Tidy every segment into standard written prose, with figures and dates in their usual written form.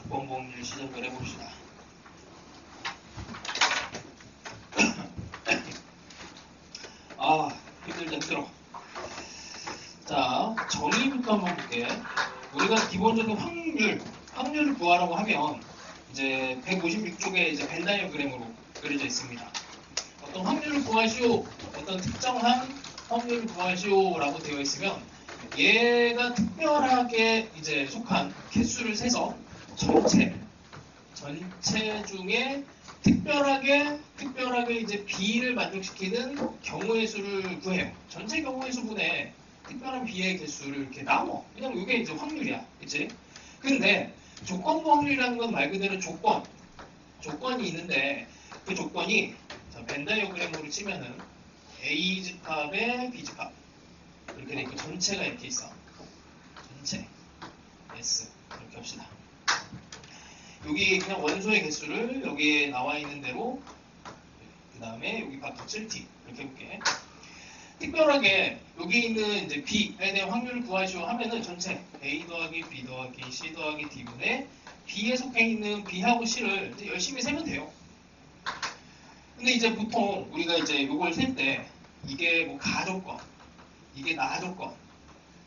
조건부 시작을 해봅시다. 아, 힘들어. 자, 정의부터 한번 볼게. 우리가 기본적인 확률을 구하라고 하면 이제 156쪽에 이제 벤 다이어그램으로 그려져 있습니다. 어떤 확률을 구하시오, 어떤 특정한 확률을 구하시오라고 되어 있으면 얘가 특별하게 이제 속한 개수를 세서 전체 중에 특별하게 이제 B를 만족시키는 경우의 수를 구해요. 전체 경우의 수분에 특별한 B의 개수를 이렇게 나눠. 그냥 이게 이제 확률이야. 그치? 근데 조건부 확률이라는 건 말 그대로 조건이 있는데 그 조건이 벤 다이어그램으로 치면은 A 집합에 B 집합 이렇게 돼 있고 전체가 이렇게 있어. 전체 S 이렇게 합시다. 여기 그냥 원소의 개수를 여기에 나와 있는 대로 그 다음에 여기 바꿔칠 T 이렇게 해볼게. 특별하게 여기 있는 이제 B에 대한 확률을 구하시오 하면은 전체 A 더하기 B 더하기 C 더하기 D분의 B에 속해 있는 B하고 C를 이제 열심히 세면 돼요. 근데 이제 보통 우리가 이제 이걸 셀 때 이게 뭐 가조건, 이게 나조건,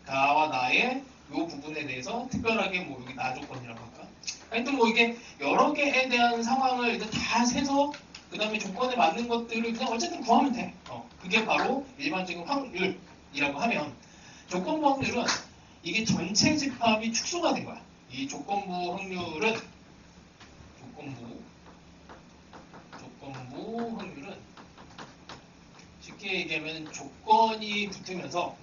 가와 나의 요 부분에 대해서 특별하게 뭐 여기 나조건이라고 할까? 하여튼 뭐 이게 여러 개에 대한 상황을 이제 다 세서 그 다음에 조건에 맞는 것들을 그냥 어쨌든 구하면 돼. 그게 바로 일반적인 확률이라고 하면 조건부 확률은 이게 전체 집합이 축소가 된 거야. 이 조건부 확률은 조건부 확률은 쉽게 얘기하면 조건이 붙으면서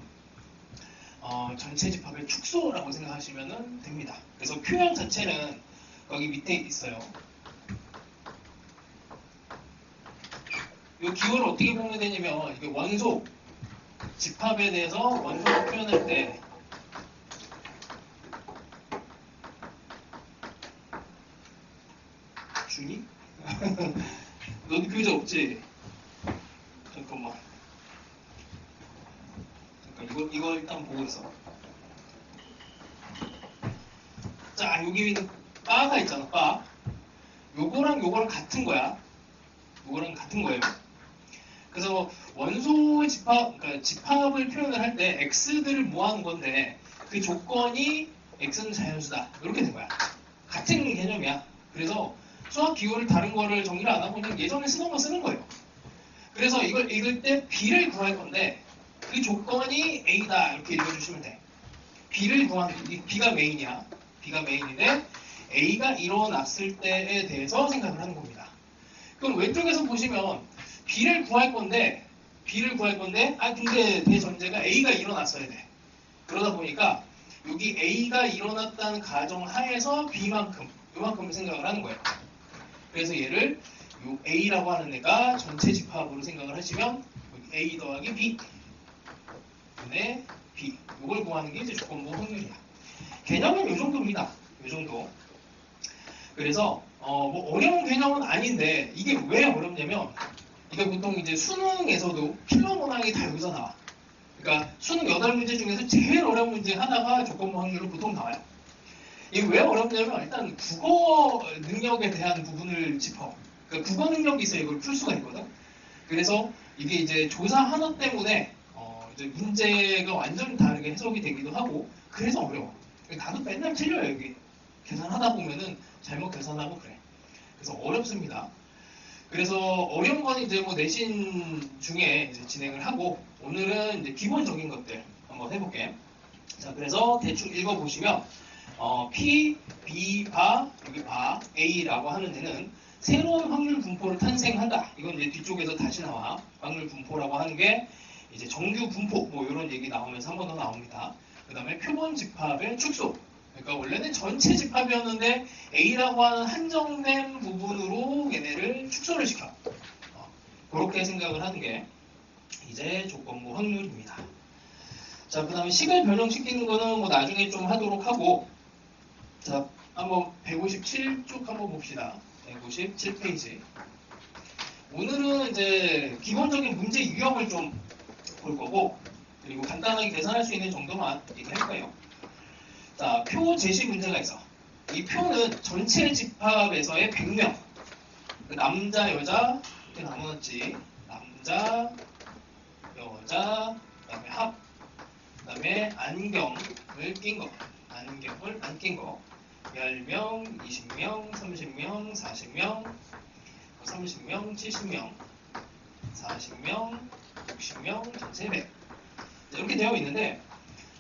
전체 집합의 축소라고 생각하시면 됩니다. 그래서 표현 자체는 거기 밑에 있어요. 이 기호를 어떻게 보면 되냐면 이게 원소 집합에 대해서 원소로 표현할 때 주니? 너도 교재 없지? 잠깐만. 이거 일단 보고 있어. 자, 여기 있는 바가 있잖아, 바. 요거랑 같은 거야. 요거랑 같은 거예요. 그래서 원소 집합, 그러니까 집합을 표현을 할 때 x들을 모아놓은 건데 그 조건이 x는 자연수다. 이렇게 된 거야. 같은 개념이야. 그래서 수학 기호를 다른 거를 정리를 안 하고 그냥 예전에 쓰던 거 쓰는 거예요. 그래서 이걸 읽을 때 b를 구할 건데 그 조건이 a다 이렇게 읽어주시면 돼. b를 구하는 b가 메인이야. b가 메인인데 a가 일어났을 때에 대해서 생각을 하는 겁니다. 그럼 왼쪽에서 보시면 b를 구할 건데 근데 대전제가 a가 일어났어야 돼. 그러다 보니까 여기 a가 일어났다는 가정 하에서 요만큼을 생각을 하는 거예요. 그래서 얘를 요 a라고 하는 애가 전체 집합으로 생각을 하시면 a 더하기 b 분의 b 이걸 구하는 게 이제 조건부 확률이야. 개념은 요 정도입니다. 요 정도. 그래서 뭐 어려운 개념은 아닌데 이게 왜 어렵냐면 이게 보통 이제 수능에서도 필러 문항이 다 여기서 나와. 그러니까 수능 8문제 중에서 제일 어려운 문제 하나가 조건부 확률로 보통 나와요. 이게 왜 어렵냐면 일단 국어 능력에 대한 부분을 짚어. 그러니까 국어 능력이 있어야 이걸 풀 수가 있거든. 그래서 이게 이제 조사 하나 때문에 이제 문제가 완전히 다르게 해석이 되기도 하고 그래서 어려워. 나도 맨날 틀려요 여기. 계산하다 보면은 잘못 계산하고 그래. 그래서 어렵습니다. 그래서 어려운 건 이제 뭐 내신 중에 이제 진행을 하고 오늘은 이제 기본적인 것들 한번 해볼게. 자, 그래서 대충 읽어보시면 P, B, 바, 여기 바, A라고 하는 데는 새로운 확률 분포를 탄생한다. 이건 이제 뒤쪽에서 다시 나와. 확률 분포라고 하는 게 이제 정규 분포 뭐 이런 얘기 나오면서 한 번 더 나옵니다. 그 다음에 표본 집합의 축소. 그러니까 원래는 전체 집합이었는데 A라고 하는 한정된 부분으로 얘네를 축소를 시켜. 그렇게 생각을 하는 게 이제 조건부 확률입니다. 자, 그 다음에 식을 변형시키는 거는 뭐 나중에 좀 하도록 하고 자, 한번 157쪽 한번 봅시다. 157페이지. 오늘은 이제 기본적인 문제 유형을 좀 볼 거고 그리고 간단하게 계산할 수 있는 정도만 얘기할 거예요. 자, 표 제시 문제가 있어. 이 표는 전체 집합에서의 100명. 남자, 여자, 이렇게 나누었지. 남자, 여자, 그 다음에 합, 그 다음에 안경을 낀 거. 안경을 안 낀 거. 10명, 20명, 30명, 40명, 30명, 70명, 40명, 60명, 전체 100. 이렇게 되어 있는데,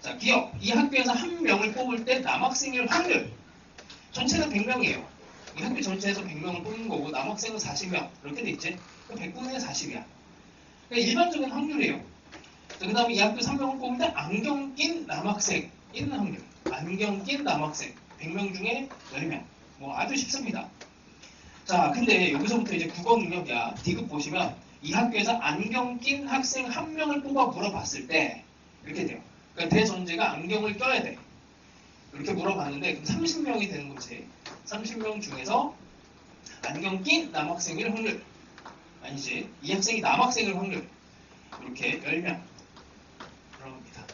자, 기억. 이 학교에서 한 명을 뽑을 때 남학생일 확률. 전체는 100명이에요. 이 학교 전체에서 100명을 뽑는 거고, 남학생은 40명. 이렇게 돼 있지? 100분의 40이야. 그러니까 일반적인 확률이에요. 그 다음에 이 학교 3명을 뽑을 때 안경 낀 남학생 있는 확률. 안경 낀 남학생. 100명 중에 10명. 뭐 아주 쉽습니다. 자, 근데 여기서부터 이제 국어 능력이야. D급 보시면 이 학교에서 안경 낀 학생 한 명을 뽑아 물어봤을 때 이렇게 돼요. 그러니까 대전제가 안경을 껴야 돼. 이렇게 물어봤는데 그럼 30명이 되는 거지. 30명 중에서 안경 낀 남학생일 확률. 아니지. 이 학생이 남학생일 확률. 이렇게 10명. 그럽니다.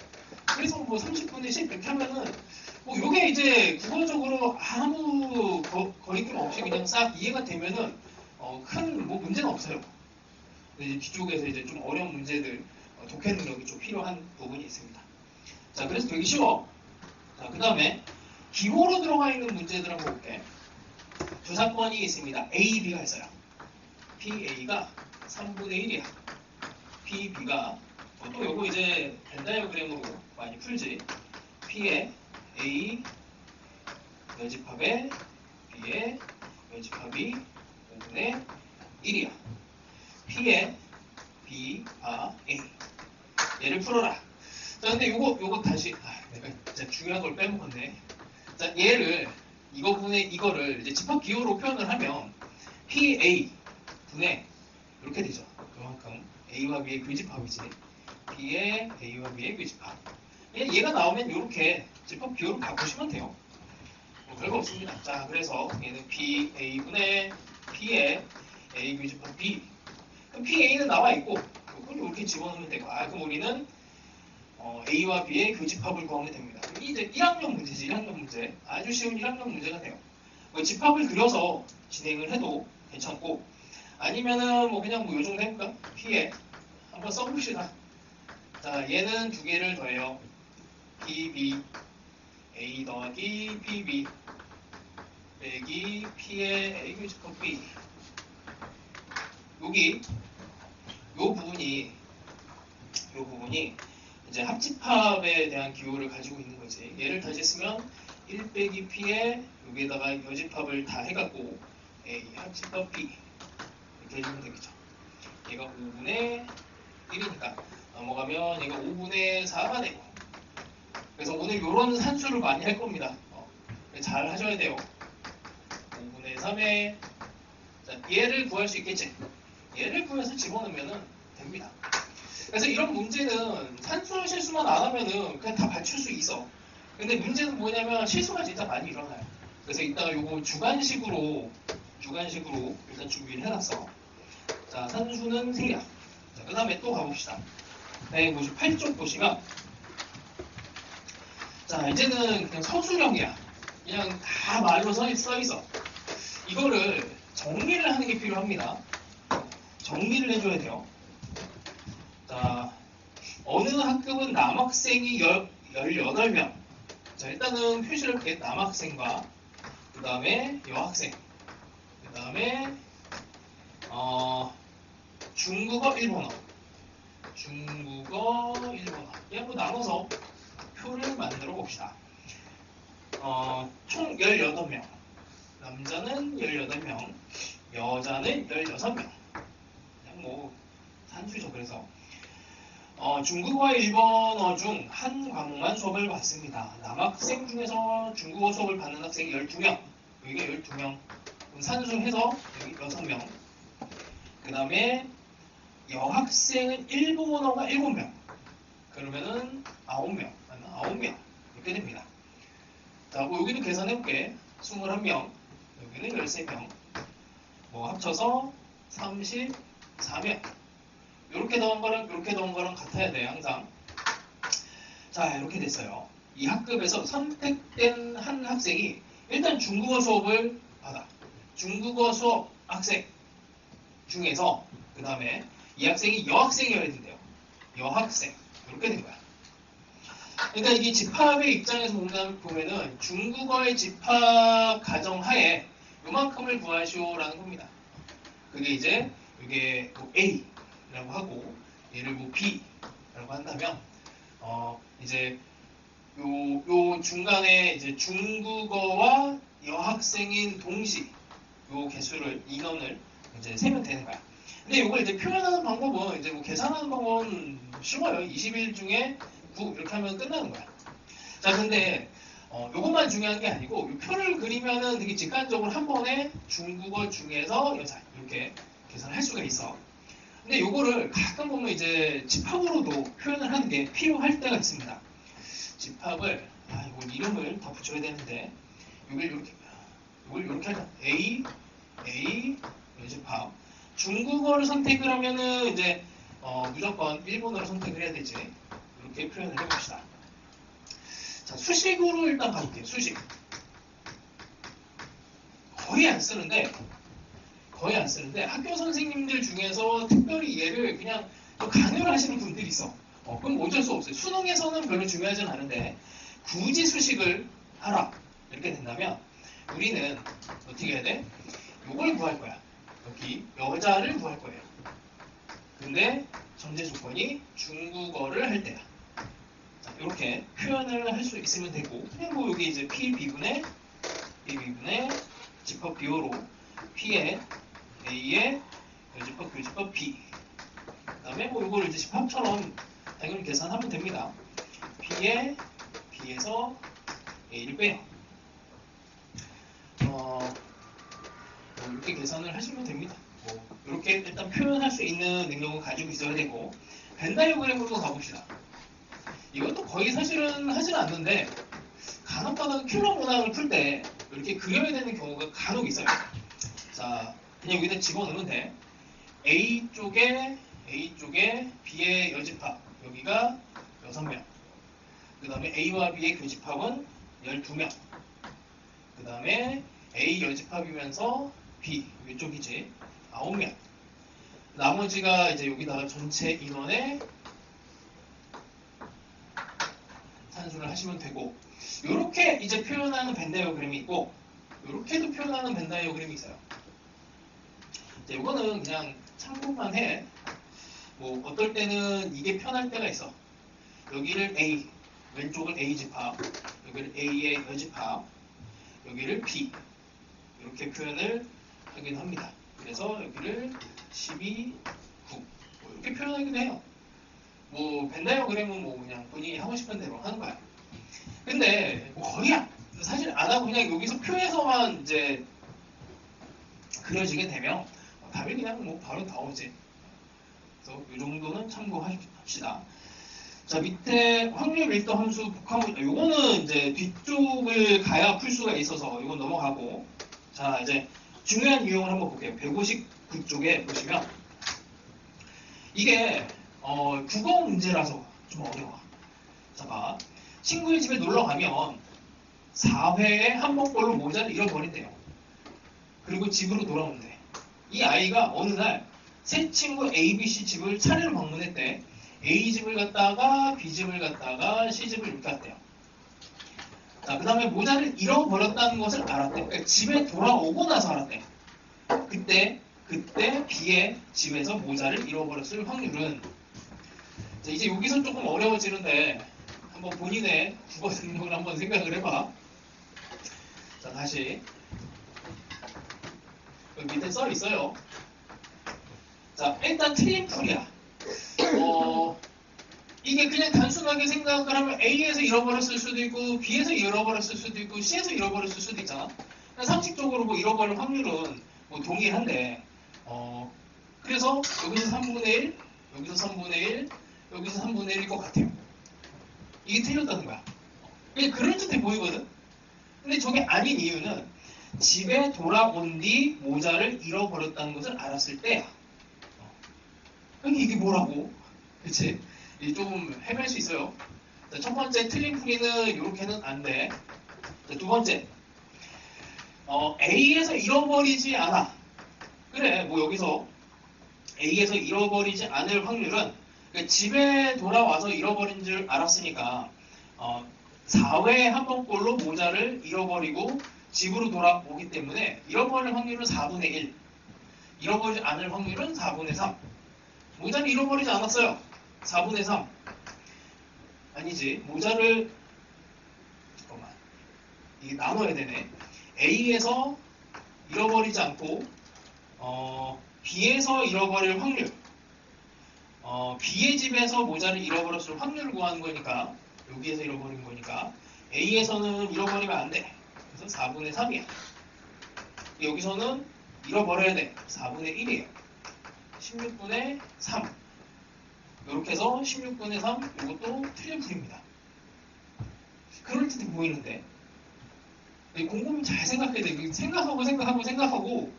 그래서 뭐 30분의 10 이렇게 하면은 뭐 요게 이제 국어적으로 아무 거리낌 없이 그냥 싹 이해가 되면은 큰 뭐 문제는 없어요. 이제 뒤쪽에서 이제 좀 어려운 문제들 독해 능력이 좀 필요한 부분이 있습니다. 자, 그래서 되게 쉬워. 자, 그 다음에 기호로 들어가 있는 문제들 한번 볼게. 주사건이 있습니다. A, B가 있어요. PA가 3분의 1이야. PB가 또 요거 이제 벤 다이어그램으로 많이 풀지. P의 A 여집합에 B의 여집합이 5분의 1이야. P의 B와 A. 얘를 풀어라. 자, 근데 요거 다시, 내가 진짜 중요한 걸 빼먹었네. 자, 얘를, 이거를 이제 집합 기호로 표현을 하면 PA 분의, 이렇게 되죠. 그만큼 A와 B의 교집합이지. B의 A와 B의 교집합. 얘가 나오면 이렇게 집합 기호로 바꾸시면 돼요. 뭐 별거 없습니다. 자, 그래서 얘는 PA분의 P의 A 교집합 B. 그럼 PA는 나와 있고, 그걸 이렇게 집어넣으면 되고, 그럼 우리는 A와 B의 교집합을 구하면 됩니다. 이제 1학년 문제지, 1학년 문제. 아주 쉬운 1학년 문제가 돼요. 뭐 집합을 그려서 진행을 해도 괜찮고, 아니면은 뭐 그냥 뭐 요 정도 해볼까? P에 한번 써봅시다. 자, 얘는 두 개를 더해요. PB, A 더하기 PB, 빼기 P의 A 교집합 B. 여기, 요 부분이 이제 합집합에 대한 기호를 가지고 있는 거지. 얘를 다시 쓰면 1 빼기 P에 여기에다가 여집합을 다 해갖고 A 합집합 B 이렇게 해주면 되겠죠. 얘가 5분의 1이니까 넘어가면 얘가 5분의 4가 되고. 그래서 오늘 이런 산수를 많이 할 겁니다. 잘 하셔야 돼요. 5분의 3에 자, 얘를 구할 수 있겠지. 얘를 구해서 집어넣으면 됩니다. 그래서 이런 문제는 산수 실수만 안 하면은 그냥 다 맞출 수 있어. 근데 문제는 뭐냐면 실수가 진짜 많이 일어나요. 그래서 이따가 요거 주관식으로 일단 준비를 해놨어. 자, 산수는 생략. 자, 그 다음에 또 가봅시다. 158쪽 보시면 자, 이제는 그냥 서술형이야. 그냥 다 말로 써 있어. 이거를 정리를 하는 게 필요합니다. 정리를 해줘야 돼요. 자, 어느 학급은 남학생이 18명. 자, 일단은 표시를 할게. 남학생과 그 다음에 여학생, 그 다음에 중국어, 일본어, 그냥 뭐 나눠서 표를 만들어 봅시다. 총 18명. 남자는 18명, 여자는 16명. 그냥 뭐 산수죠. 그래서 중국어와 일본어 중 한 과목만 수업을 받습니다. 남학생 중에서 중국어 수업을 받는 학생이 12명. 여기가 12명. 산수해서 여기 6명. 그 다음에 여학생은 일본어가 7명. 그러면은 9명. 9명. 이렇게 됩니다. 자, 뭐 여기도 계산해볼게. 21명. 여기는 13명. 뭐 합쳐서 34명. 이렇게 넣은 거랑 같아야 돼, 항상. 자, 이렇게 됐어요. 이 학급에서 선택된 한 학생이 일단 중국어 수업을 받아. 중국어 수업 학생 중에서 그 다음에 이 학생이 여학생이어야 된대요. 여학생. 이렇게 된 거야. 그러니까 이게 집합의 입장에서 보면은 중국어의 집합 가정하에 요만큼을 구하시오라는 겁니다. 그게 이제 이게 뭐 A라고 하고 얘를 뭐 B라고 한다면 이제 요 중간에 이제 중국어와 여학생인 동시 요 개수를 인원을 이제 세면 되는 거야. 근데 이걸 이제 표현하는 방법은 이제 뭐 계산하는 방법은 쉬워요. 21 중에 9 이렇게 하면 끝나는 거야. 자, 근데 요것만 중요한 게 아니고 이 표를 그리면은 되게 직관적으로 한 번에 중국어 중에서 여자 이렇게 계산을 할 수가 있어. 근데 요거를 가끔 보면 이제 집합으로도 표현을 하는 게 필요할 때가 있습니다. 집합을 이거 이름을 더 붙여야 되는데 요걸 이렇게 하자. A 집합. 중국어를 선택을 하면은 이제 무조건 일본어를 선택을 해야 되지. 이렇게 표현을 해봅시다. 자, 수식으로 일단 가볼게요. 수식. 거의 안 쓰는데 학교 선생님들 중에서 특별히 얘를 그냥 강요를 하시는 분들이 있어. 그럼 어쩔 수 없어요. 수능에서는 별로 중요하진 않은데 굳이 수식을 하라 이렇게 된다면 우리는 어떻게 해야 돼? 요걸 구할 거야. 여기 여자를 구할 거예요. 근데 전제 조건이 중국어를 할 때야. 자, 이렇게 표현을 할 수 있으면 되고 그냥 뭐 여기 이제 P B분의 집합 비호로 P의 A의 교집합 B 그 다음에 뭐 이걸 이제 집합처럼 당연히 계산하면 됩니다. P의 B에서 A를 빼요. 이렇게 계산을 하시면 됩니다. 이렇게 일단 표현할 수 있는 능력을 가지고 있어야 되고 벤다이어그램으로 가봅시다. 이것도 거의 사실은 하진 않는데 간혹가다 큐러 문항을 풀 때 이렇게 그려야 되는 경우가 간혹 있어요. 자, 그냥 여기다 집어넣으면 돼. A 쪽에 B의 여집합 여기가 6명. 그 다음에 A와 B의 교집합은 12명. 그 다음에 A 여집합이면서 B 이쪽이지 9명. 나머지가 이제 여기다가 전체 인원의 산수를 하시면 되고 이렇게 이제 표현하는 벤다이어그램이 있고 이렇게도 표현하는 벤다이어그램이 있어요. 이제 이거는 그냥 참고만 해. 뭐 어떨 때는 이게 편할 때가 있어. 여기를 A, 왼쪽을 A 집합, 여기를 A의 여집합, 여기를 B 이렇게 표현을 하긴 합니다. 그래서 여기를 12, 9 뭐 이렇게 표현하기도 해요. 뭐 벤다이어그램은 뭐 그냥 본인이 하고 싶은 대로 하는 거야. 근데 뭐 거의 사실 안 하고 그냥 여기서 표에서만 이제 그려지게 되면 답이 그냥 뭐 바로 나오지. 그래서 이 정도는 참고합시다. 자, 밑에 확률 밀도 함수 복합 요거는 이제 뒤쪽을 가야 풀 수가 있어서 이건 넘어가고 자, 이제 중요한 유형을 한번 볼게요. 159쪽에 보시면 이게 국어 문제라서 좀 어려워. 자, 봐. 친구의 집에 놀러 가면 4회에 한 번꼴로 모자를 잃어버린대요. 그리고 집으로 돌아온대. 이 아이가 어느 날 새 친구 A, B, C 집을 차례로 방문했대. A 집을 갔다가 B 집을 갔다가 C 집을 이렇게 갔대요. 자, 그 다음에 모자를 잃어버렸다는 것을 알았대. 그러니까 집에 돌아오고 나서 알았대. 그때 B의 집에서 모자를 잃어버렸을 확률은 자, 이제 여기서 조금 어려워지는데 한번 본인의 국어 능력을 한번 생각을 해봐. 자, 다시 여기 밑에 써 있어요. 자, 일단 틀린 풀이야. 이게 그냥 단순하게 생각을 하면 A에서 잃어버렸을 수도 있고 B에서 잃어버렸을 수도 있고 C에서 잃어버렸을 수도 있잖아. 상식적으로 뭐 잃어버릴 확률은 뭐 동일한데 그래서 여기서 3분의 1, 여기서 3분의 1, 여기서 3분의 1일 것 같아요. 이게 틀렸다는 거야. 그게 그럴듯해 보이거든. 근데 저게 아닌 이유는 집에 돌아온 뒤 모자를 잃어버렸다는 것을 알았을 때야. 이게 뭐라고? 그치? 조금 헤맬 수 있어요. 자, 첫 번째 틀린 풀이는 이렇게는 안 돼. 자, 두 번째 A에서 잃어버리지 않아. 그래, 뭐 여기서 A에서 잃어버리지 않을 확률은 그러니까 집에 돌아와서 잃어버린 줄 알았으니까 4회에 한 번꼴로 모자를 잃어버리고 집으로 돌아오기 때문에 잃어버릴 확률은 4분의 1. 잃어버리지 않을 확률은 4분의 3. 모자를 잃어버리지 않았어요. 4분의 3. 아니지. 모자를 잠깐만. 이게 나눠야 되네. A에서 잃어버리지 않고 B에서 잃어버릴 확률. B의 집에서 모자를 잃어버렸을 확률을 구하는 거니까 여기에서 잃어버린 거니까 A에서는 잃어버리면 안 돼. 그래서 4분의 3이야. 여기서는 잃어버려야 돼. 4분의 1이에요. 16분의 3. 이렇게 해서 16분의 3 이것도 틀린 풀입니다. 그럴듯해 보이는데 곰곰이 잘 생각해야 돼. 생각하고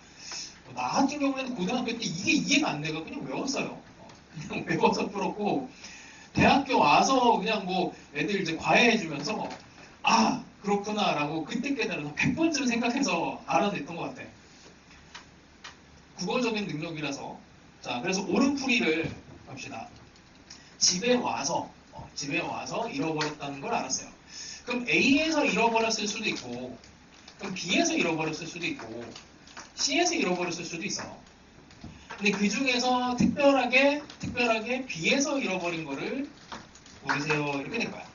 나 같은 경우에는 고등학교 때 이게 이해가 안 돼가 그냥 외웠어요. 그냥 외워서 풀었고 대학교 와서 그냥 뭐 애들 이제 과외해주면서 아 그렇구나 라고 그때 깨달아서 100번쯤 생각해서 알아냈던 것 같아. 국어적인 능력이라서. 자 그래서 오른풀이를 합시다. 집에 와서 잃어버렸다는 걸 알았어요. 그럼 A에서 잃어버렸을 수도 있고 그럼 B에서 잃어버렸을 수도 있고 C에서 잃어버렸을 수도 있어. 근데 그 중에서 특별하게 B에서 잃어버린 거를 고르세요 이렇게 된 거야.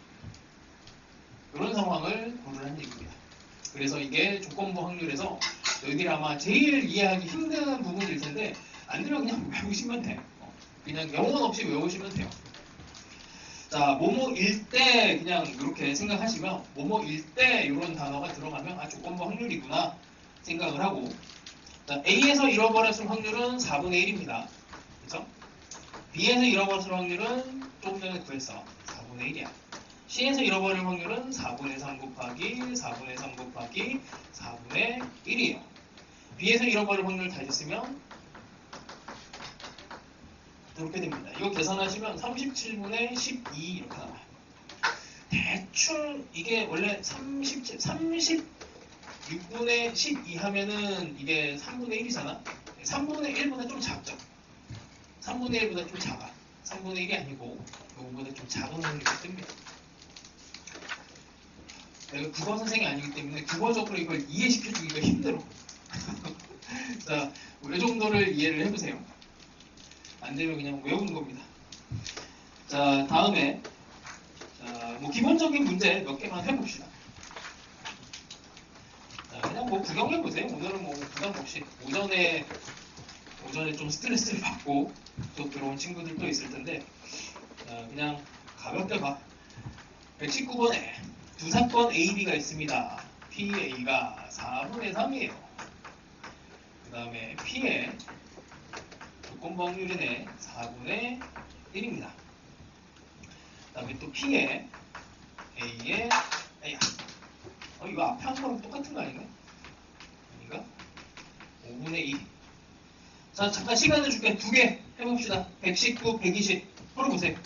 이런 상황을 고르라는 얘기입니다. 그래서 이게 조건부 확률에서 너희들이 아마 제일 이해하기 힘든 부분일 텐데 안 되면 그냥 외우시면 돼. 그냥 영혼 없이 외우시면 돼요. 자, 뭐뭐일 때 그냥 이렇게 생각하시면 뭐뭐일 때 이런 단어가 들어가면 아 조건부 확률이구나 생각을 하고 자, A에서 잃어버렸을 확률은 4분의 1입니다. 그렇죠? B에서 잃어버렸을 확률은 조금 전에 구했어. 4분의 1이야. C에서 잃어버릴 확률은 4분의 3 곱하기 4분의 3 곱하기 4분의 1이에요. B에서 잃어버릴 확률 다시 쓰면 이렇게 됩니다. 이거 계산하시면 37분의 12 이렇게 나와요. 대충 이게 원래 36분의 12 하면은 이게 3분의 1이잖아. 3분의 1보다 좀 작죠. 3분의 1보다 좀 작아. 3분의 1이 아니고 이거보다 좀 작은 확률이 뜹니다. 내가 국어 선생이 아니기 때문에 국어적으로 이걸 이해시켜주기가 힘들어. 자, 이 정도를 이해를 해보세요. 안 되면 그냥 외우는 겁니다. 자, 다음에 뭐 기본적인 문제 몇 개만 해봅시다. 자, 그냥 뭐 구경해보세요. 오늘은 뭐 부담 없이 오전에 좀 스트레스를 받고 또 들어온 친구들도 있을 텐데 그냥 가볍게 봐. 119번에 두 사건 AB가 있습니다. PA가 4분의 3이에요. 그 다음에 P의 조건부 확률이네 4분의 1입니다. 그 다음에 또 P의 A의 이거 앞에 한 거랑 똑같은 거 아닌가? 아닌가? 5분의 2. 자, 잠깐 시간을 줄게. 두 개 해봅시다. 119, 120. 풀어보세요.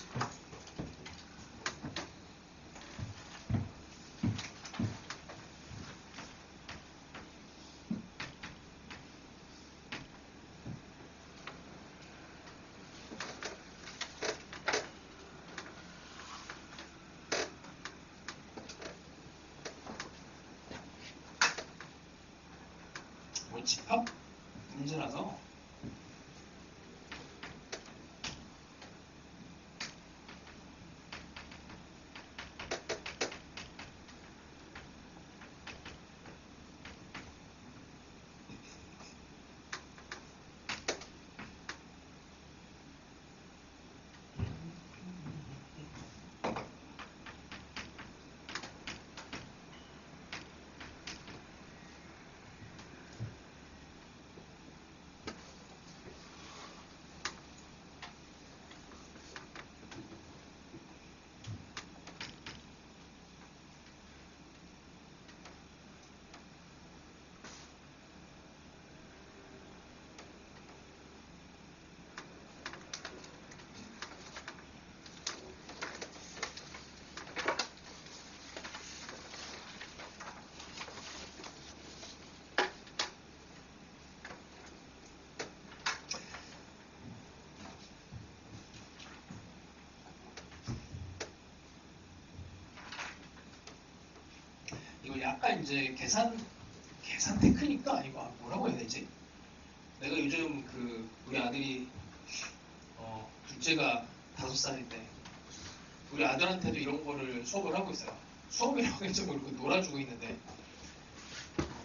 뭐 집합 문제라서 약간 이제 계산 테크닉도 아니고 뭐라고 해야 되지? 내가 요즘 우리 아들이 둘째가 5살인데 우리 아들한테도 이런 거를 수업을 하고 있어요. 수업이라고 할지 모르고 놀아주고 있는데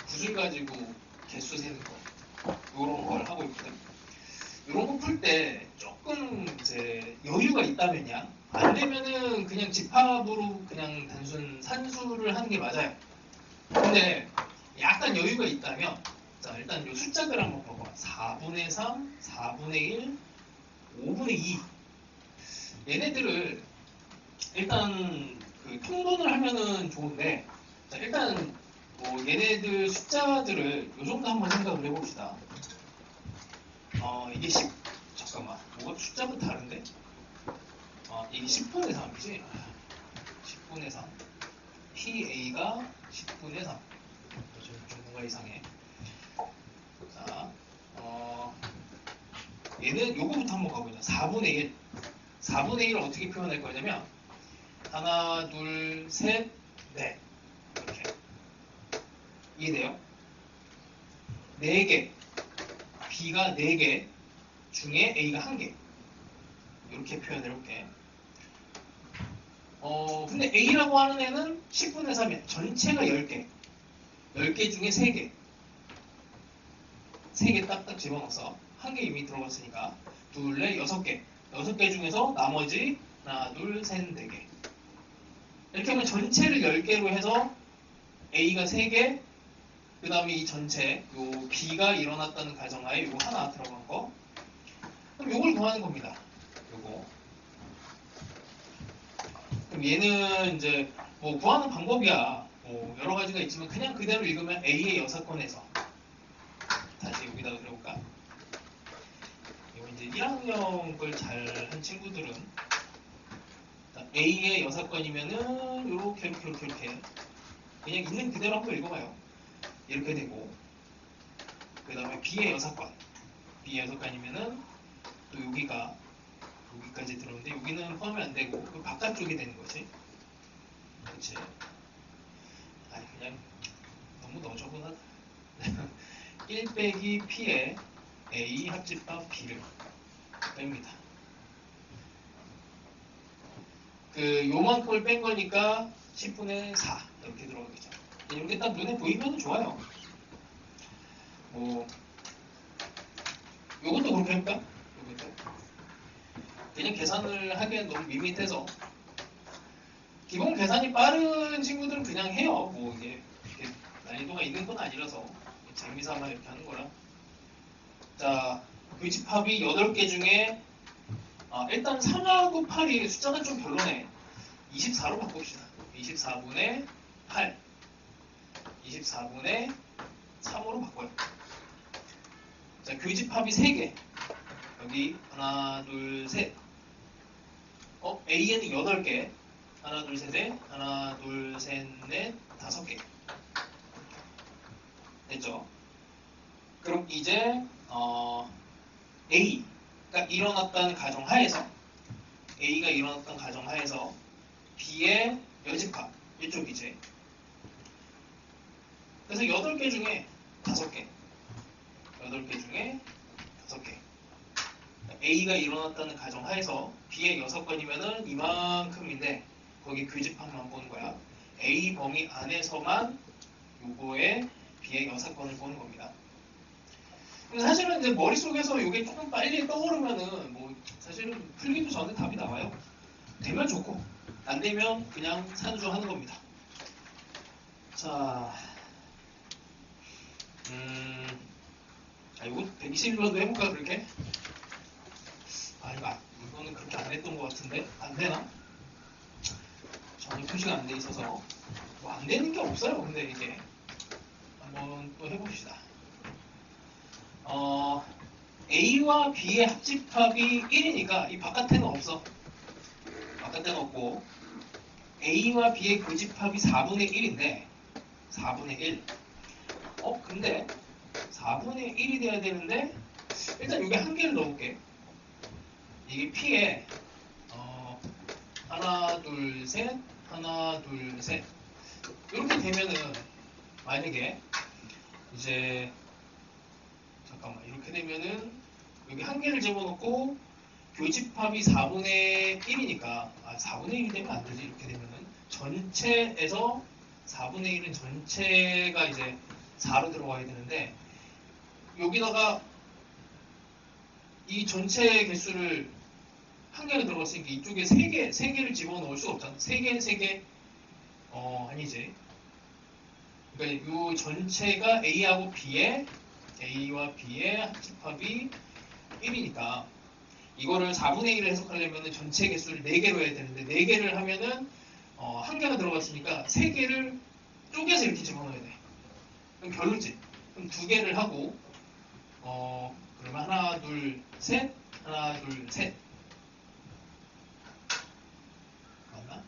구슬 가지고 개수 세는 거 이런 걸 하고 있거든. 이런 거 풀 때 조금 이제 여유가 있다면야 안 되면은 그냥 집합으로 그냥 단순 산수를 하는 게 맞아요. 근데 약간 여유가 있다면 자 일단 이 숫자들 한번 봐봐. 4분의 3, 4분의 1, 5분의 2 얘네들을 일단 통분을 하면은 좋은데 자, 일단 뭐 얘네들 숫자들을 이 정도 한번 생각을 해봅시다. 이게 10 잠깐만 뭐가 숫자부터 다른데? 이게 10분의 3이지? 10분의 3 PA가 10분의 3 좀 뭔가 이상해. 자, 얘는 요거부터 한번 가보자. 4분의 1 4분의 1을 어떻게 표현할 거냐면 하나, 둘, 셋, 넷 이렇게 이해돼요? 4개 B가 4개 중에 A가 1개 이렇게 표현해 볼게. 근데 A라고 하는 애는 10분의 3이야. 전체가 10개 10개 중에 3개 3개 딱딱 집어넣어서 1개 이미 들어갔으니까 둘, 넷, 6개 6개 중에서 나머지 하나, 둘, 셋, 4개 이렇게 하면 전체를 10개로 해서 A가 3개 그 다음에 이 전체 요 B가 일어났다는 가정하에 요거 하나 들어간 거 그럼 요걸 구하는 겁니다. 요거 그럼 얘는 이제 뭐 구하는 방법이야 뭐 여러 가지가 있지만 그냥 그대로 읽으면 A의 여사건에서 다시 여기다가 그려볼까? 이거 이제 1학년 걸 잘 한 친구들은 A의 여사건이면은 요렇게 그냥 있는 그대로 한번 읽어봐요. 이렇게 되고 그 다음에 B의 여사건 B의 여사건이면은 또 여기까지 들어오는데 여기는 포함이 안 되고 그 바깥쪽이 되는 거지. 그렇지? 아니 그냥 너무 너저분하다. 1 빼기 P의 A 합집합 B를 뺍니다. 요만큼을 뺀 거니까 10분의 4 이렇게 들어가겠죠. 이렇게 딱 눈에 보이면 좋아요. 요것도 그렇게 할까? 요것도 그냥 계산을 하기엔 너무 밋밋해서 기본 계산이 빠른 친구들은 그냥 해요. 뭐 이게 난이도가 있는 건 아니라서 재미삼아 이렇게 하는 거라. 자, 집합이 8개 중에 일단 3하고 8이 숫자가 좀 별로네. 24로 바꿉시다. 24분의 8 24분의 3으로 바꿔요. 자, 집합이 3개 여기 하나 둘 셋 A에는 8개 하나 둘 셋 넷 하나 둘 셋 넷 5개 됐죠? 그럼 이제 A가 일어났다는 가정하에서 A가 일어났다는 가정하에서 B의 여집합 이쪽이지. 그래서 8개 중에 5개 8개 중에 5개 A가 일어났다는 가정하에서 B의 6건이면은 이만큼인데 거기 집합만 보는 거야. A 범위 안에서만 요거에 B의 6건을 보는 겁니다. 사실은 이제 머릿속에서 이게 조금 빨리 떠오르면은 뭐 사실은 풀기도 전에 답이 나와요. 되면 좋고 안 되면 그냥 산수하는 겁니다. 자, 이거 121번도 해볼까 그렇게? 이거는 그렇게 안 했던 것 같은데 안 되나? 전혀 표시가 안 돼 있어서 뭐 안 되는 게 없어요. 근데 이게 한번 또 해봅시다. A와 B의 합집합이 1이니까 이 바깥에는 없어. 바깥에는 없고 A와 B의 교집합이 4분의 1인데 4분의 1 근데 4분의 1이 돼야 되는데 일단 여기 한 개를 넣을게. 이게 P에 하나 둘 셋 하나 둘 셋 이렇게 되면은 만약에 이제 잠깐만 이렇게 되면은 여기 한 개를 집어넣고 교집합이 4분의 1이니까 4분의 1이 되면 안 되지. 이렇게 되면은 전체에서 4분의 1은 전체가 이제 4로 들어가야 되는데 여기다가 이 전체 개수를 한 개로 들어갔으니까 이쪽에 3개를 집어넣을 수 없잖아. 3개 아니지. 그러니까 이 전체가 A하고 A와 B의 합집합이 1이니까 이거를 4분의 1을 해석하려면 전체 개수를 4개로 해야 되는데 4개를 하면은 한 개가 들어갔으니까 3개를 쪼개서 이렇게 집어넣어야 돼. 그럼 별로지. 그럼 2개를 하고 그러면 하나 둘 셋 맞나?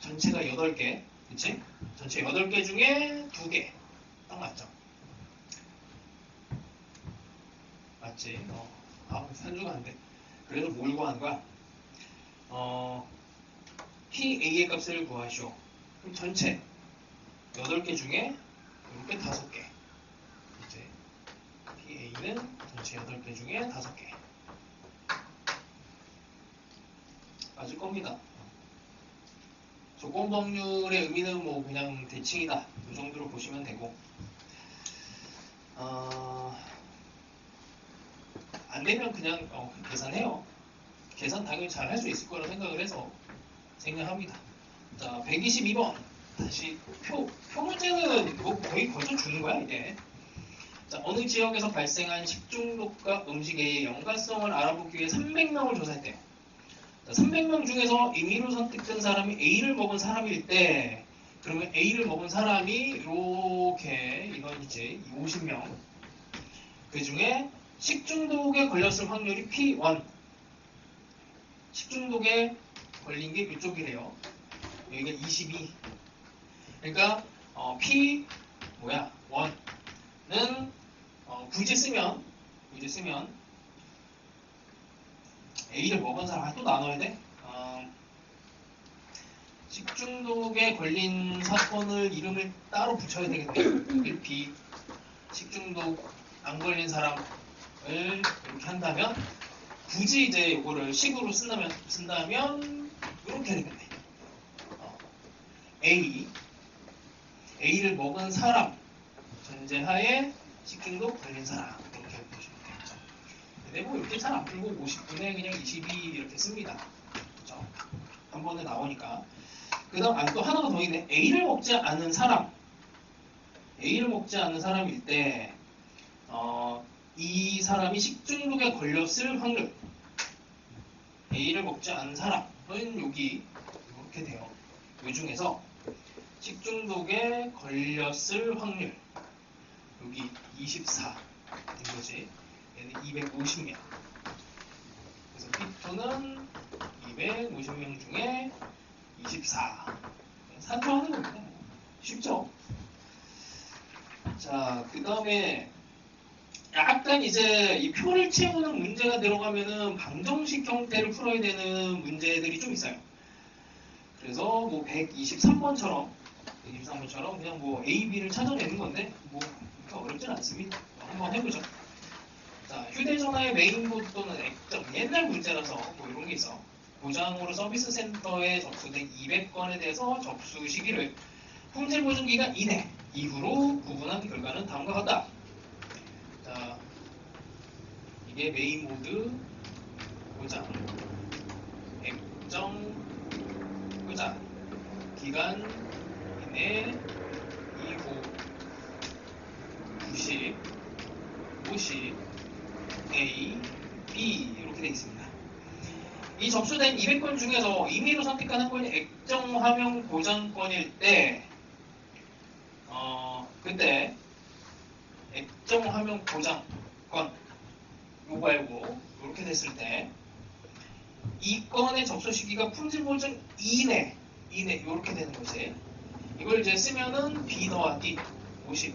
전체가 8개 그치? 전체 8개 중에 2개 딱 맞죠? 맞지? 산수가 안 돼. 그래서 뭘 구하는 거야? PA의 값을 구하시오. 그럼 전체 8개 중에 이렇게 5개. 이제 PA는 전체 8개 중에 5개. 맞을 겁니다. 조건법률의 의미는 뭐 그냥 대칭이다. 이 정도로 보시면 되고. 안 되면 그냥 계산해요. 계산 당연히 잘 할 수 있을 거라 생각을 해서 생략합니다. 자, 122번. 다시 표 문제는 뭐 거의 벌써 주는 거야, 이게. 자, 어느 지역에서 발생한 식중독과 음식의 연관성을 알아보기 위해 300명을 조사했대요. 자, 300명 중에서 임의로 선택된 사람이 A를 먹은 사람일 때, 그러면 A를 먹은 사람이 이렇게, 이건 이제 50명. 그 중에 식중독에 걸렸을 확률이 P1. 식중독에 걸린 게 이쪽이래요. 여기가 22. 그러니까 P 1는 굳이 쓰면 A를 먹은 사람 또 나눠야 돼. 식중독에 걸린 사건을 이름을 따로 붙여야 되겠네. B 식중독 안 걸린 사람을 이렇게 한다면 굳이 이제 이거를 식으로 쓴다면 이렇게 되겠네. A를 먹은 사람 전제하에 식중독 걸린 사람 이렇게 보시면 되겠죠. 근데 뭐 이렇게 잘 안 풀고 50분에 그냥 22 이렇게 씁니다. 그렇죠? 한 번에 나오니까. 그 다음 또 하나가 더 있네. A를 먹지 않은 사람일 때 이 사람이 식중독에 걸렸을 확률. A를 먹지 않은 사람은 여기 이렇게 돼요. 이 중에서 식중독에 걸렸을 확률 여기 24인 거지. 얘는 250명. 그래서 P2는 250명 중에 24. 산수하는 겁니다. 쉽죠? 자, 그 다음에 약간 이제 이 표를 채우는 문제가 들어가면은 방정식 형태를 풀어야 되는 문제들이 좀 있어요. 그래서 뭐 123번처럼 그냥 뭐 A, B를 찾아내는 건데 뭐 그렇게 어렵진 않습니다. 한번 해보죠. 자, 휴대전화의 메인보드 또는 액정 옛날 문제라서 뭐 이런 게 있어. 고장으로 서비스 센터에 접수된 200건에 대해서 접수 시기를 품질 보증 기간 이내 이후로 구분한 결과는 다음과 같다. 자, 이게 메인 모드 고장, 액정 고장, 기간 이내 이후 90, 50, A, B 이렇게 되어 있습니다. 이 접수된 200건 중에서 임의로 선택한 한 건이 액정 화면 고장건일 때 그때 액정 화면 고장건 요거 말고 이렇게 됐을 때 이 건의 접수 시기가 품질 보증 이내 이렇게 되는 거지. 이걸 이제 쓰면은 B 더하기 50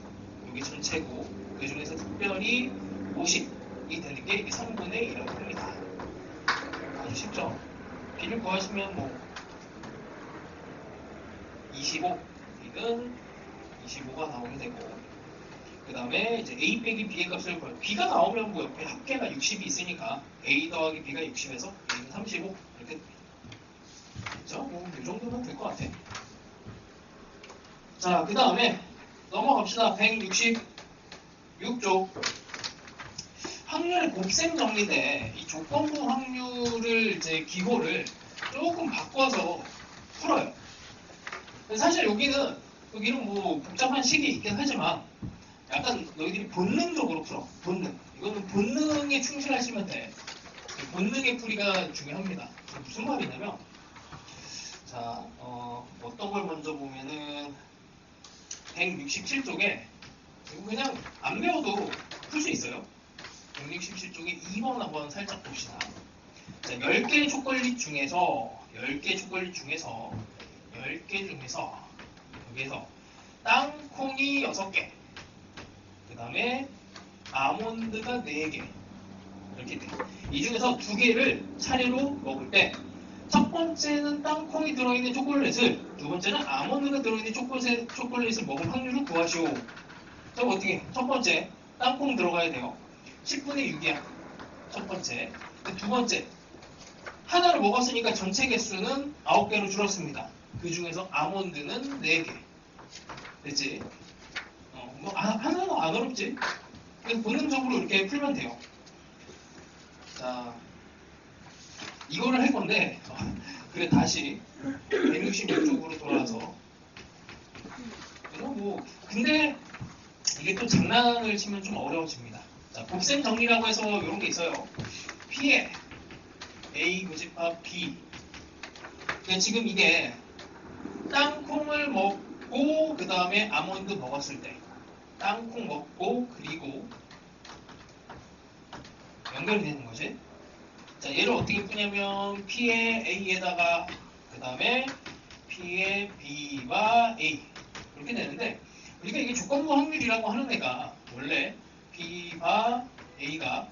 여기 전체고 그 중에서 특별히 50이 되는 게 3분의 1이라고 합니다. 아주 쉽죠? B를 구하시면 뭐 25, B는 25가 나오게 되고, 그 다음에 이제 A 빼기 B의 값을 구해요. B가 나오면 뭐 옆에 합계가 60이 있으니까 A 더하기 B가 60에서 A는 35 이렇게 됐죠? 뭐이 정도면 될 것 같아. 자, 그 다음에 넘어갑시다. 166쪽. 확률의 곱셈 정리인데 이 조건부 확률을 이제 기호를 조금 바꿔서 풀어요. 사실 여기는 뭐 복잡한 식이 있긴 하지만 약간 너희들이 본능적으로 풀어. 본능. 이거는 본능에 충실하시면 돼. 본능의 풀이가 중요합니다. 무슨 말이냐면 자, 어떤 걸 먼저 보면은 167쪽에 이거 그냥 안 배워도 풀 수 있어요. 167쪽에 2번 한번 살짝 봅시다. 자, 10개 초콜릿 중에서 여기에서 땅콩이 6개, 그 다음에 아몬드가 4개 이렇게 돼. 이 중에서 2개를 차례로 먹을 때 첫 번째는 땅콩이 들어있는 초콜릿을, 두 번째는 아몬드가 들어있는 초콜릿을 먹을 확률을 구하시오. 자, 어떻게? 첫 번째 땅콩 들어가야 돼요. 10분의 6이야. 첫 번째. 두 번째 하나를 먹었으니까 전체 개수는 9개로 줄었습니다. 그 중에서 아몬드는 4개. 됐지? 하나는 안 어렵지? 그래서 본능적으로 이렇게 풀면 돼요. 자, 이거를 할 건데, 그래, 다시 166쪽으로 돌아와서. 근데 이게 또 장난을 치면 좀 어려워집니다. 자, 곱셈 정리라고 해서 이런 게 있어요. P에 A 고집합 B. 그러니까 지금 이게 땅콩을 먹고 그 다음에 아몬드 먹었을 때 땅콩 먹고 그리고 연결이 되는 거지. 자, 얘를 어떻게 푸냐면 P의 A에다가 그 다음에 P의 B와 A 이렇게 되는데, 우리가 이게 조건부 확률이라고 하는 애가 원래 B와 A가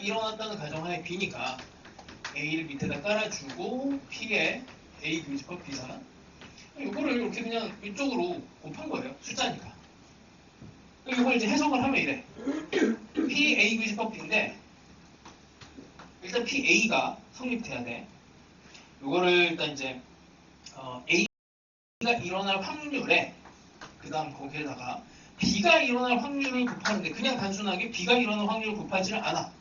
일어났다는 가정하에 B니까 A를 밑에다 깔아주고 P의 A 교집합 B잖아. 이거를 이렇게 그냥 이쪽으로 곱한 거예요. 숫자니까. 이걸 이제 해석을 하면 이래. P A 교집합 B인데 일단 PA가 성립돼야 돼. 이거를 일단 이제 A가 일어날 확률에 그 다음 거기에다가 B가 일어날 확률을 곱하는데 그냥 단순하게 B가 일어날 확률을 곱하지는 않아.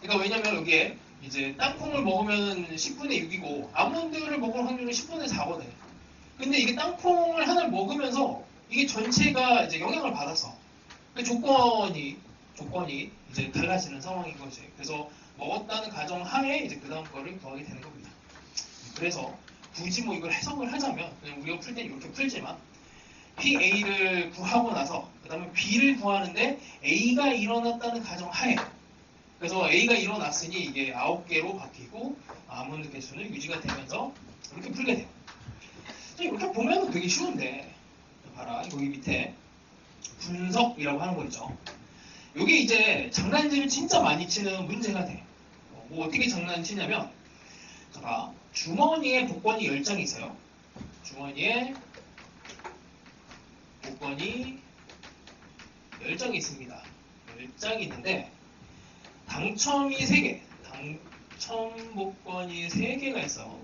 그러니까 왜냐면 여기에 이제 땅콩을 먹으면 10분의 6이고 아몬드를 먹을 확률은 10분의 4거든. 근데 이게 땅콩을 하나를 먹으면서 이게 전체가 이제 영향을 받았어. 그 조건이 이제 달라지는 상황인 거지. 그래서 먹었다는 가정 하에 이제 그 다음 거를 더하게 되는 겁니다. 그래서 굳이 뭐 이걸 해석을 하자면 그냥 우리가 풀 때는 이렇게 풀지만 PA를 구하고 나서 그 다음에 B를 구하는데 A가 일어났다는 가정 하에, 그래서 A가 일어났으니 이게 9개로 바뀌고 아몬드 개수는 유지가 되면서 이렇게 풀게 돼요. 이렇게 보면 되게 쉬운데 봐라, 여기 밑에 분석이라고 하는 거 있죠. 이게 이제 장난질을 진짜 많이 치는 문제가 돼. 뭐 어떻게 장난치냐면, 자, 주머니에 복권이 10장이 있어요. 주머니에 복권이 10장이 있습니다. 10장이 있는데 당첨이 3개, 당첨 복권이 3개가 있어.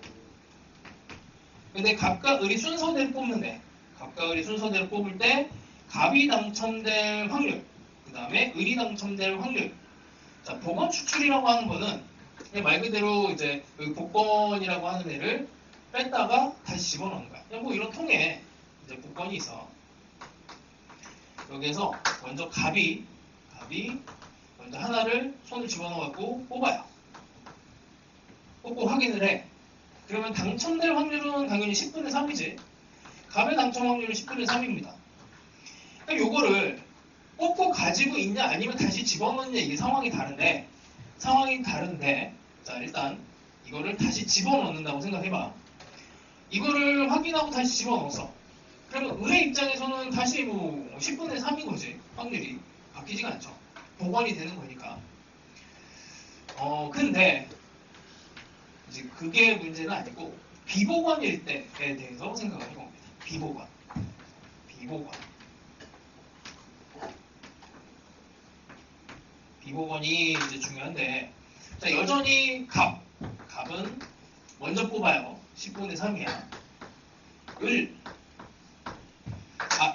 근데 각각 의리 순서대로 뽑는데, 각각 의리 순서대로 뽑을 때 갑이 당첨될 확률, 그 다음에 을이 당첨될 확률. 자, 복권 추출이라고 하는 거는 그냥 말 그대로 이제 복권이라고 하는 애를 뺐다가 다시 집어넣는 거야. 그냥 뭐 이런 통에 이제 복권이 있어. 여기에서 먼저 갑이 먼저 하나를 손을 집어넣어갖고 뽑아요. 뽑고 확인을 해. 그러면 당첨될 확률은 당연히 10분의 3이지. 갑의 당첨 확률은 10분의 3입니다. 그러니까 요거를 뽑고 가지고 있냐 아니면 다시 집어넣느냐, 이게 상황이 다른데 자, 일단 이거를 다시 집어넣는다고 생각해봐. 이거를 확인하고 다시 집어넣었어. 그러면 을의 입장에서는 다시 뭐 10분의 3인 거지. 확률이 바뀌지가 않죠. 복원이 되는 거니까. 근데 이제 그게 문제는 아니고 비복원일 때에 대해서 생각을 해봅니다. 비보건. 비보건. 비보건이 이제 중요한데, 자, 여전히 갑은 먼저 뽑아요. 10분의 3이야. 을.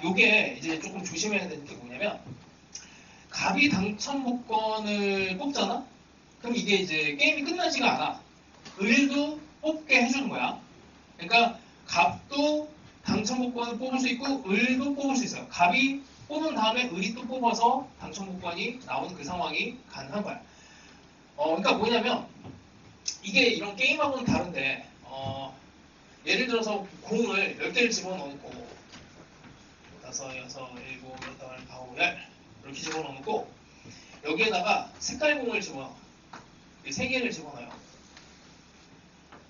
요게 이제 조금 조심해야 되는 게 뭐냐면, 갑이 당첨 복권을 뽑잖아? 그럼 이게 이제 게임이 끝나지가 않아. 을도 뽑게 해주는 거야. 그러니까 갑도 당첨 복권을 뽑을 수 있고 을도 뽑을 수 있어요. 갑이 뽑은 다음에 을이 또 뽑아서 당첨 복권이 나오는 그 상황이 가능한 거야. 그러니까 뭐냐면 이게 이런 게임하고는 다른데 예를 들어서 공을 10개를 집어넣고 5, 6, 7, 8, 9, 10 이렇게 집어넣고 여기에다가 색깔공을 집어넣어. 3개를 집어넣어요.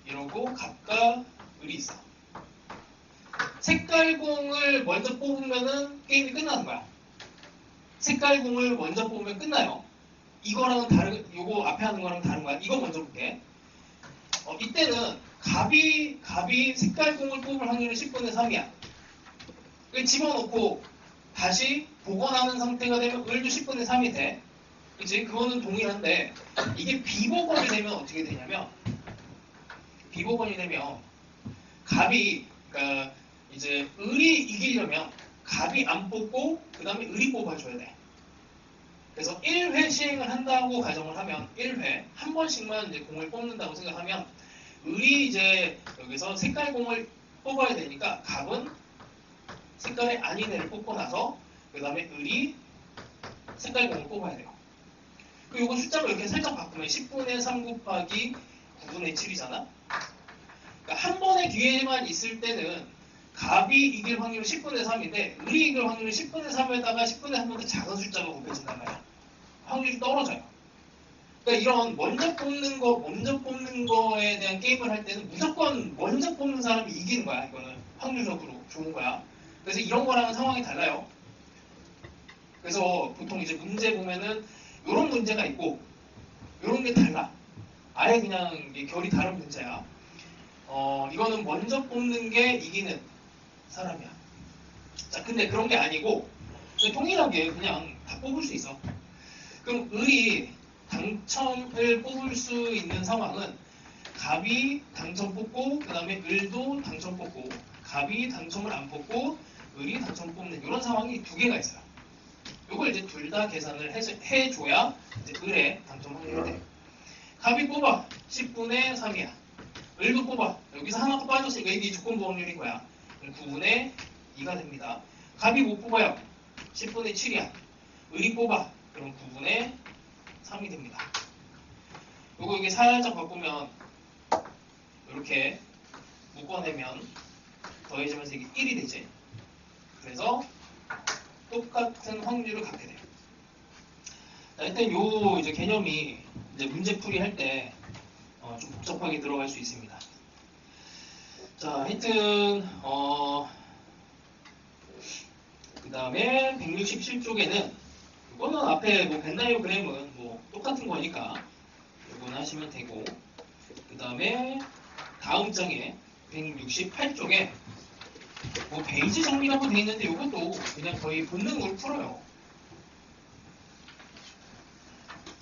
이러고 갑과 을이 있어. 색깔공을 먼저 뽑으면은 게임이 끝나는 거야. 색깔공을 먼저 뽑으면 끝나요. 이거랑은 요거 앞에 하는 거랑 다른 거야. 이거 먼저 볼게. 이때는 갑이 색깔공을 뽑을 확률은 10분의 3이야. 집어넣고 다시 복원하는 상태가 되면 을도 10분의 3이 돼. 그치? 그거는 동일한데 이게 비복원이 되면 어떻게 되냐면 비복원이 되면 갑이 그러니까 이제 을이 이기려면 갑이 안 뽑고 그 다음에 을이 뽑아줘야 돼. 그래서 1회 시행을 한다고 가정을 하면 1회 한 번씩만 이제 공을 뽑는다고 생각하면 을이 이제 여기서 색깔 공을 뽑아야 되니까 갑은 색깔이 아닌 애를 뽑고 나서 그 다음에 을이 색깔 공을 뽑아야 돼요. 그리고 이거 숫자를 이렇게 살짝 바꾸면 10분의 3 곱하기 9분의 7이잖아. 그러니까 한 번의 기회만 있을 때는 갑이 이길 확률은 10분의 3인데 을이 이길 확률은 10분의 3에다가 10분의 3보다 작은 숫자가 곱해진단 말이야. 확률이 떨어져요. 그러니까 이런 먼저 뽑는 거에 대한 게임을 할 때는 무조건 먼저 뽑는 사람이 이기는 거야. 이거는 확률적으로 좋은 거야. 그래서 이런 거랑은 상황이 달라요. 그래서 보통 이제 문제 보면은 이런 문제가 있고 이런 게 달라. 아예 그냥 결이 다른 문제야. 이거는 먼저 뽑는 게 이기는 사람이야. 자, 근데 그런 게 아니고 동일하게 그냥 다 뽑을 수 있어. 그럼 을이 당첨을 뽑을 수 있는 상황은 갑이 당첨 뽑고 그 다음에 을도 당첨 뽑고 갑이 당첨을 안 뽑고 을이 당첨 뽑는 이런 상황이 두 개가 있어요. 이걸 이제 둘 다 계산을 해줘야 이제 을의 당첨 확률이 돼. 갑이 뽑아 10분의 3이야. 을도 뽑아. 여기서 하나 더 빠졌으니까 이게 조건부 확률인 거야. 9분의 2가 됩니다. 갑이 못 뽑아요. 10분의 7이야. 을이 뽑아. 그럼 9분의 3이 됩니다. 요거 이게 살짝 바꾸면 이렇게 묶어내면 더해지면서 이게 1이 되지. 그래서 똑같은 확률을 갖게 돼요. 자, 일단 요 이제 개념이 이제 문제풀이 할 때 좀 복잡하게 들어갈 수 있습니다. 자, 하여튼 그 다음에 167쪽에는 이거는 앞에 뭐 벤다이어그램은 뭐 똑같은 거니까 이거는 하시면 되고 그 다음에 다음 장에 168쪽에 뭐 베이지 정리라고 돼 있는데 이것도 그냥 거의 본능으로 풀어요.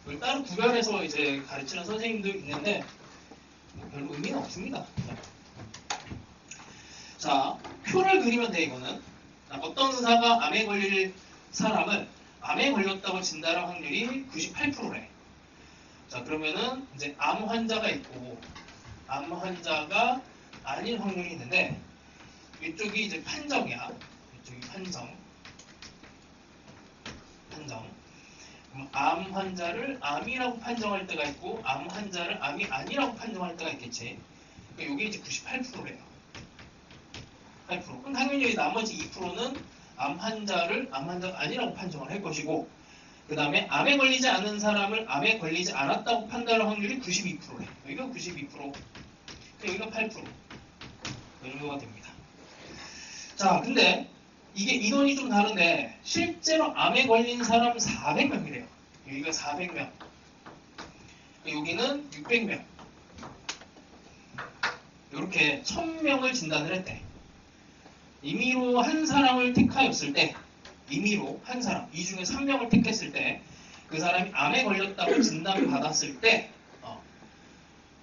이걸 따로 구별해서 이제 가르치는 선생님도 있는데 뭐 별로 의미는 없습니다. 자, 표를 그리면 돼 이거는. 어떤 의사가 암에 걸릴 사람은 암에 걸렸다고 진단할 확률이 98%래. 자, 그러면은 이제 암 환자가 있고 암 환자가 아닌 확률이 있는데 이쪽이 이제 판정이야. 이쪽이 판정. 그럼 암 환자를 암이라고 판정할 때가 있고 암 환자를 암이 아니라고 판정할 때가 있겠지. 그러니까 이게 이제 98%래요. 8%. 그럼 당연히 나머지 2%는 암 환자를 암 환자가 아니라고 판정을 할 것이고 그 다음에 암에 걸리지 않은 사람을 암에 걸리지 않았다고 판단할 확률이 92%래. 여기가 92%, 여기가 8%. 이 정도가 됩니다. 자, 근데 이게 인원이 좀 다른데 실제로 암에 걸린 사람 400명이래요. 여기가 400명. 여기는 600명. 이렇게 1000명을 진단을 했대. 임의로 한 사람을 택하였을 때, 임의로 한 사람, 이 중에 3명을 택했을 때, 그 사람이 암에 걸렸다고 진단을 받았을 때,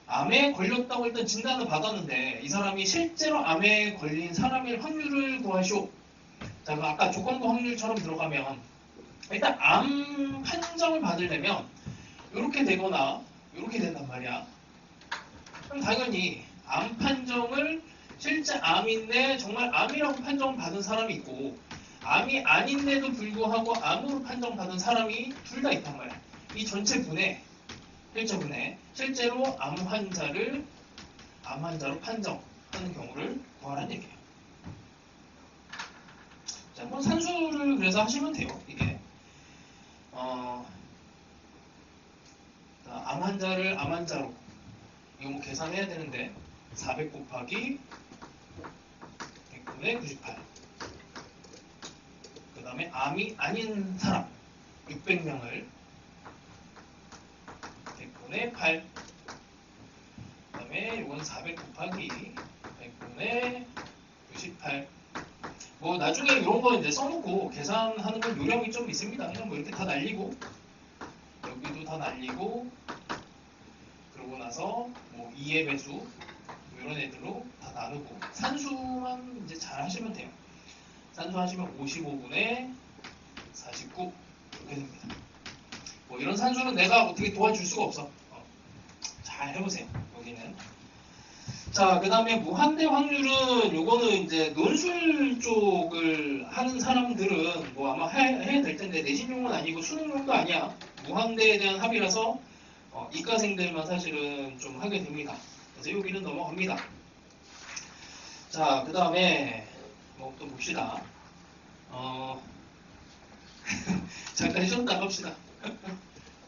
암에 걸렸다고 일단 진단을 받았는데, 이 사람이 실제로 암에 걸린 사람일 확률을 구하시오. 자, 그 아까 조건부 확률처럼 들어가면, 일단 암 판정을 받으려면, 이렇게 되거나, 이렇게 된단 말이야. 그럼 당연히 암 판정을 실제 암인데 정말 암이라고 판정을 받은 사람이 있고 암이 아닌데도 불구하고 암으로 판정받은 사람이 둘 다 있단 말이야. 이 전체 분해, 실제 분해, 실제로 암 환자로 판정하는 경우를 구하라는 얘기예요. 자, 그럼 산수를 그래서 하시면 돼요. 이게 암 환자를 암 환자로 이거 뭐 계산해야 되는데 400 곱하기 100분의 98. 그 다음에 암이 아닌 사람 600명을 100분의 8. 그 다음에 이건 400 곱하기 100분의 98. 뭐 나중에 이런 거 이제 써놓고 계산하는 건 요령이 좀 있습니다. 그냥 뭐 이렇게 다 날리고 여기도 다 날리고 그러고 나서 뭐 2의 배수 이런 애들로 다 나누고 산수만 이제 잘 하시면 돼요. 산수 하시면 55분의 49 이렇게 됩니다. 뭐 이런 산수는 내가 어떻게 도와줄 수가 없어. 잘 해보세요. 여기는. 자, 그 다음에 무한대 확률은 요거는 이제 논술 쪽을 하는 사람들은 뭐 아마 해야 될 텐데 내신용은 아니고 수능용도 아니야. 무한대에 대한 합의라서 이과생들만 사실은 좀 하게 됩니다. 그래서 여기는 넘어갑니다. 자, 그 다음에 뭐 또 봅시다. 잠깐 쉬었다 갑시다.